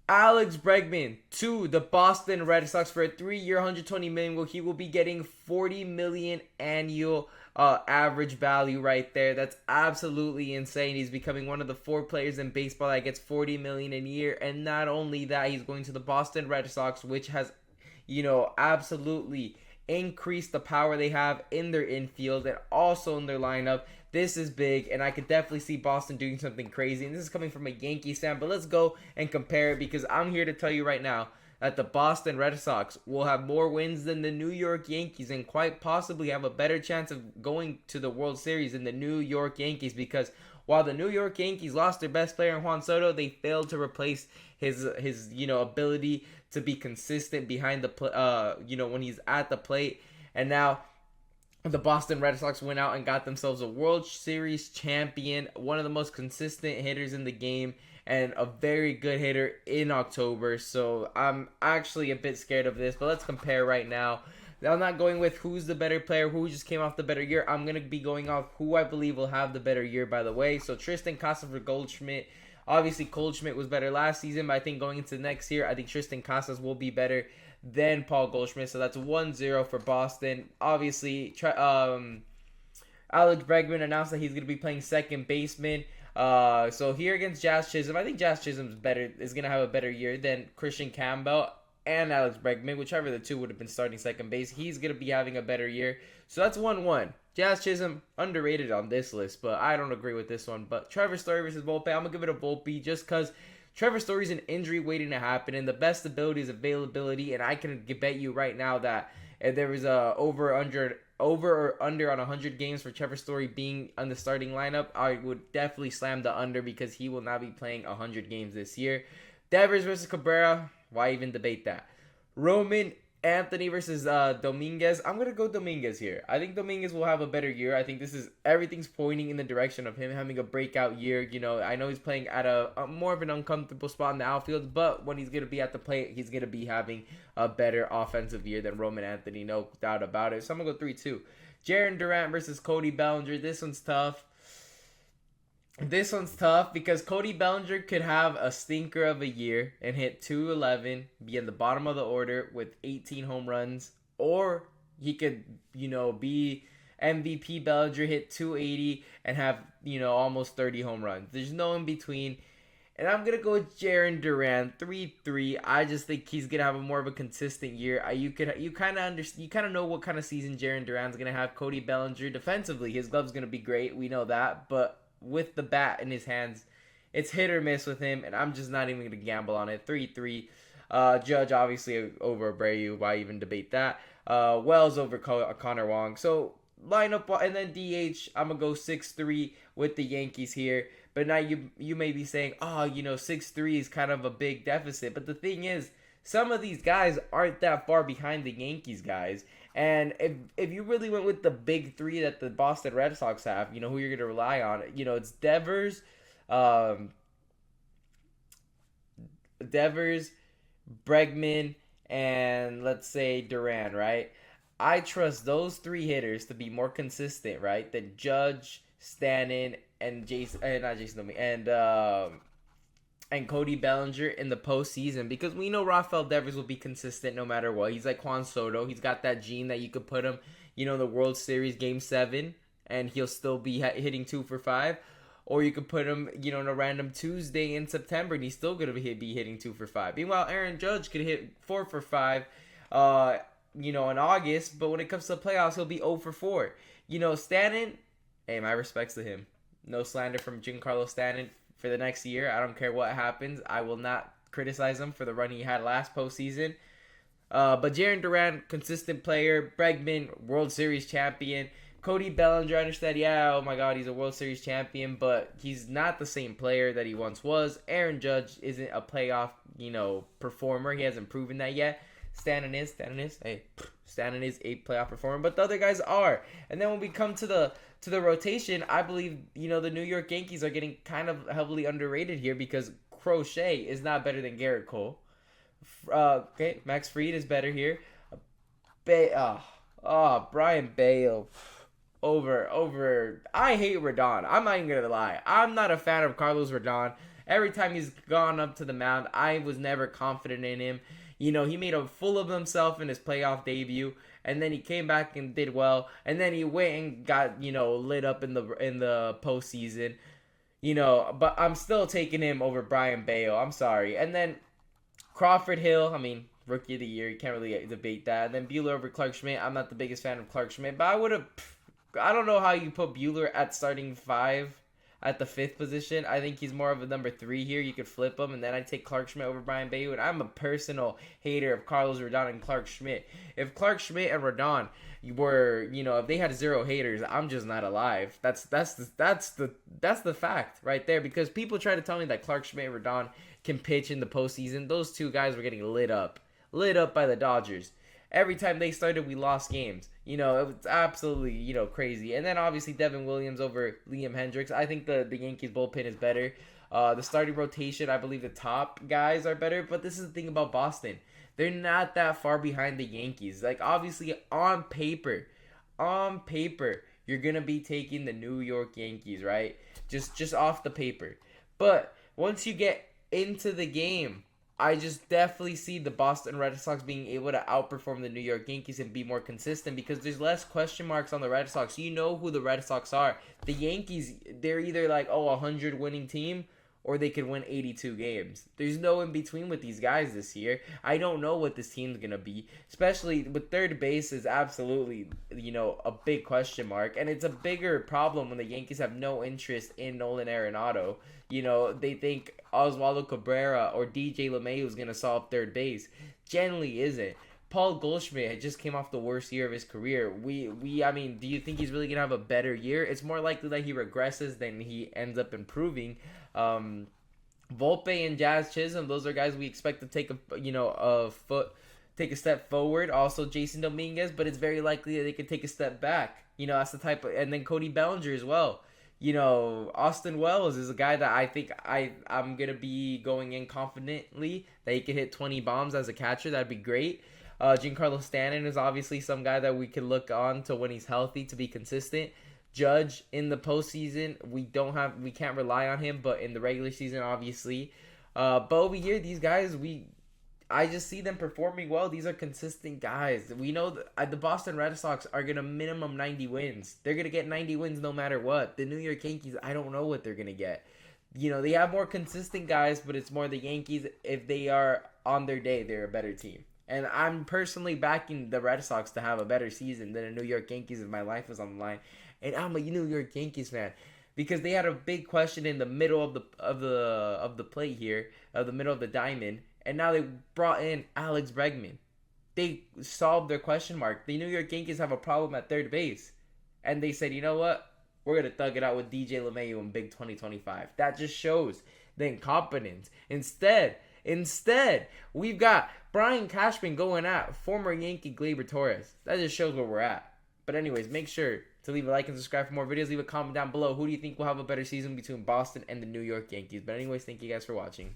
Alex Bregman to the Boston Red Sox for a 3-year, $120 million. He will be getting $40 million annual average value right there. That's absolutely insane. He's becoming one of the 4 players in baseball that gets $40 million a year, and not only that, he's going to the Boston Red Sox, which has, absolutely increased the power they have in their infield and also in their lineup. This is big, and I could definitely see Boston doing something crazy. And this is coming from a Yankees fan, but let's go and compare it because I'm here to tell you right now that the Boston Red Sox will have more wins than the New York Yankees and quite possibly have a better chance of going to the World Series than the New York Yankees because while the New York Yankees lost their best player in Juan Soto, they failed to replace his ability to be consistent behind the when he's at the plate. And now the Boston Red Sox went out and got themselves a World Series champion, one of the most consistent hitters in the game, and a very good hitter in October. So I'm actually a bit scared of this, but let's compare right now. I'm not going with who's the better player, who just came off the better year. I'm going to be going off who I believe will have the better year, by the way. So Tristan Casas for Goldschmidt. Obviously, Goldschmidt was better last season, but I think going into next year, I think Tristan Casas will be better than Paul Goldschmidt. So that's 1-0 for Boston. Obviously, Alex Bregman announced that he's going to be playing second baseman. So here against Jazz Chisholm, I think Jazz Chisholm is going to have a better year than Christian Campbell and Alex Bregman, whichever the two would have been starting second base. He's going to be having a better year. So that's 1-1. Jazz Chisholm, underrated on this list, but I don't agree with this one. But Trevor Story versus Volpe, I'm going to give it a Volpe just because Trevor Story's an injury waiting to happen, and the best ability is availability, and I can bet you right now that if there was a over or under on 100 games for Trevor Story being on the starting lineup, I would definitely slam the under because he will not be playing 100 games this year. Devers versus Cabrera, why even debate that? Roman Anthony versus Dominguez. I'm going to go Dominguez here. I think Dominguez will have a better year. I think everything's pointing in the direction of him having a breakout year. I know he's playing at a more of an uncomfortable spot in the outfield, but when he's going to be at the plate, he's going to be having a better offensive year than Roman Anthony, no doubt about it. So I'm going to go 3-2. Jarren Durant versus Cody Bellinger. This one's tough. Because Cody Bellinger could have a stinker of a year and hit 211, be in the bottom of the order with 18 home runs, or he could, be MVP Bellinger, hit 280 and have, almost 30 home runs. There's no in between. And I'm going to go with Jarren Durant, 3-3. I just think he's going to have a more of a consistent year. You kind of know what kind of season Jarren Durant's going to have. Cody Bellinger, defensively, his glove's going to be great. We know that, but with the bat in his hands, it's hit or miss with him, and I'm just not even going to gamble on it. 3-3. Judge, obviously, over Abreu. Why even debate that? Wells over Connor Wong. So, lineup, and then DH, I'm going to go 6-3 with the Yankees here. But now you may be saying, 6-3 is kind of a big deficit. But the thing is, some of these guys aren't that far behind the Yankees guys. And if you really went with the big three that the Boston Red Sox have, who you're going to rely on, it's Devers, Bregman, and let's say Duran, right? I trust those 3 hitters to be more consistent, right, than Judge, Stanton, and and Cody Bellinger in the postseason, because we know Rafael Devers will be consistent no matter what. He's like Juan Soto. He's got that gene that you could put him, in the World Series Game 7, and he'll still be hitting 2 for 5. Or you could put him, on a random Tuesday in September, and he's still going to be hitting 2 for 5. Meanwhile, Aaron Judge could hit 4 for 5, in August, but when it comes to the playoffs, he'll be 0 for 4. Stanton, hey, my respects to him. No slander from Giancarlo Stanton for the next year. I don't care what happens. I will not criticize him for the run he had last postseason. But Jarren Durant, consistent player. Bregman, World Series champion. Cody Bellinger, I understand, oh my God, he's a World Series champion, but he's not the same player that he once was. Aaron Judge isn't a playoff, performer. He hasn't proven that yet. Stanton is a playoff performer, but the other guys are. And then when we come to the rotation, I believe, the New York Yankees are getting kind of heavily underrated here because Crochet is not better than Garrett Cole. Okay, Max Fried is better here. Brian Bale over. I hate Rodon. I'm not even gonna lie. I'm not a fan of Carlos Rodon. Every time he's gone up to the mound, I was never confident in him. You know, he made a fool of himself in his playoff debut, and then he came back and did well, and then he went and got, you know, lit up in the postseason. You know, but I'm still taking him over Brian Bale. I'm sorry. And then Crawford Hill, I mean, rookie of the year, you can't really debate that. And then Buehler over Clark Schmidt. I'm not the biggest fan of Clark Schmidt, but I don't know how you put Buehler at starting 5 at the 5th position. I think he's more of a number 3 here. You could flip him, and then I take Clark Schmidt over Brian Bale. And I'm a personal hater of Carlos Rodon and Clark Schmidt. If Clark Schmidt and Rodon were, you know, if they had 0 haters, I'm just not alive. That's the fact right there. Because people try to tell me that Clark Schmidt and Rodon can pitch in the postseason. Those two guys were getting lit up by the Dodgers. Every time they started, we lost games. You know, it was absolutely, you know, crazy. And then obviously Devin Williams over Liam Hendricks. I think the Yankees bullpen is better. The starting rotation, I believe the top guys are better. But this is the thing about Boston. They're not that far behind the Yankees. Like, obviously, on paper, you're going to be taking the New York Yankees, right? Just off the paper. But once you get into the game, I just definitely see the Boston Red Sox being able to outperform the New York Yankees and be more consistent because there's less question marks on the Red Sox. You know who the Red Sox are. The Yankees, they're either like, a 100 winning team or they could win 82 games. There's no in between with these guys this year. I don't know what this team's going to be, especially with third base is absolutely, you know, a big question mark. And it's a bigger problem when the Yankees have no interest in Nolan Arenado. You know, they think Oswaldo Cabrera or DJ LeMahieu is going to solve third base. Generally isn't. Paul Goldschmidt just came off the worst year of his career. I mean, do you think he's really going to have a better year? It's more likely that he regresses than he ends up improving. Volpe and Jazz Chisholm, those are guys we expect to take take a step forward. Also Jason Dominguez, but it's very likely that they could take a step back. You know, that's the type of, and then Cody Bellinger as well. You know, Austin Wells is a guy that I think I'm going to be going in confidently that he could hit 20 bombs as a catcher. That'd be great. Giancarlo Stanton is obviously some guy that we can look on to when he's healthy to be consistent. Judge in the postseason, we can't rely on him, but in the regular season, obviously. But over here, these guys, I just see them performing well. These are consistent guys. We know that the Boston Red Sox are going to minimum 90 wins. They're going to get 90 wins no matter what. The New York Yankees, I don't know what they're going to get. You know, they have more consistent guys, but it's more the Yankees. If they are on their day, they're a better team. And I'm personally backing the Red Sox to have a better season than the New York Yankees if my life is on the line. And I'm a New York Yankees fan because they had a big question in the middle of the plate here, the middle of the diamond, and now they brought in Alex Bregman. They solved their question mark. The New York Yankees have a problem at third base, and they said, you know what? We're gonna thug it out with DJ LeMahieu in Big 2025. That just shows the incompetence. Instead, we've got Brian Cashman going at former Yankee Gleyber Torres. That just shows where we're at. But anyways, make sure to leave a like and subscribe for more videos. Leave a comment down below. Who do you think will have a better season between Boston and the New York Yankees? But anyways, thank you guys for watching.